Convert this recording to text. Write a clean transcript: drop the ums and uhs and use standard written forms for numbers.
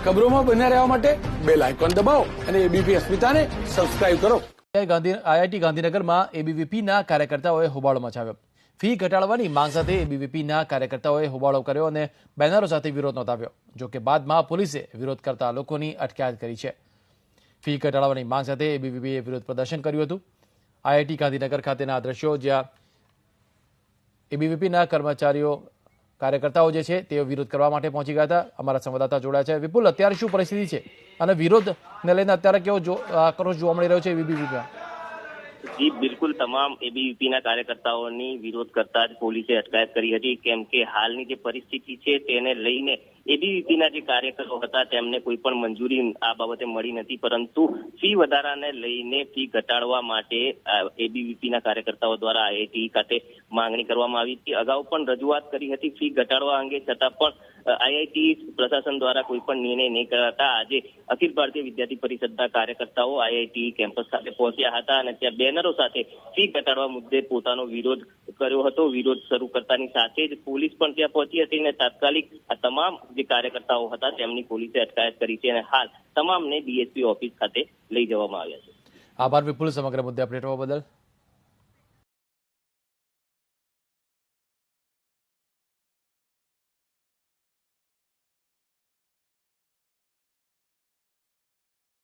ખબરોમાં બન્યા રહેવા માટે બેલ આઇકોન દબાવો અને એબીપી અસ્મિતાને સબસ્ક્રાઇબ કરો. આઈઆઈટી ગાંધીનગરમાં એબીવીપીના કાર્યકર્તાઓએ હોબાળો મચાવ્યો. ફી ઘટાડવાની માંગ સાથે એબીવીપીના કાર્યકર્તાઓએ હોબાળો કર્યો અને બેનરો સાથે વિરોધ નોંધાવ્યો. જોકે બાદમાં પોલીસે વિરોધ કરતા લોકોની અટકાયત કરી છે. ફી ઘટાડવાની માંગ સાથે એબીવીપીએ વિરોધ પ્રદર્શન કર્યું હતું. આઈઆઈટી ગાંધીનગર ખાતેના દ્રશ્યો જ્યાં એબીવીપીના કાર્યકર્તાઓ જે છે તે વિરોધ કરવા માટે પહોંચી ગયા હતા. અમારા સંવાદદાતા જોડાયા છે. વિપુલ, અત્યારે શું પરિસ્થિતિ છે અને વિરોધને લઈને અત્યારે કેવો આક્રોશ જોવા મળી રહ્યો છે એબીવીપીમાં? જી બિલકુલ, તમામ એબીવીપીના કાર્યકર્તાઓની વિરોધ કરતા જ પોલીસે અટકાયત કરી હતી, કેમ કે હાલની જે પરિસ્થિતિ છે તેને લઈને એબીવીપીના જે કાર્યકરો હતા તેમને કોઈ પણ મંજૂરી આ બાબતે મળી નથી, પરંતુ ફી વધારાને લઈને ફી ઘટાડવા માટે એબીવીપીના કાર્યકર્તાઓ દ્વારા આઈઆઈટી ખાતે માંગણી કરવામાં આવી હતી. અગાઉ પણ રજૂઆત કરી હતી ફી ઘટાડવા અંગે, છતાં પણ આઈઆઈટી પ્રશાસન દ્વારા કોઈ પણ નિર્ણય નહીં કરાતા આજે અખિલ ભારતીય વિદ્યાર્થી પરિષદના કાર્યકર્તાઓ આઈઆઈટી કેમ્પસ ખાતે પહોંચ્યા હતા અને ત્યાં બેનરો સાથે ફી ઘટાડવા મુદ્દે પોતાનો વિરોધ કર્યો હતો. વિરોધ શરૂ કરતાની સાથે જ પોલીસ પણ ત્યાં પહોંચી હતી અને તાત્કાલિક આ તમામ જે કાર્યકર્તાઓ હતા તેમની પોલીસે અટકાયત કરી છે અને હાલ તમામને ડીએસપી ઓફિસ ખાતે લઈ જવામાં આવ્યા છે. આભાર વિપુલ, સમગ્ર મુદ્દે અપડેટ હોવા બદલ.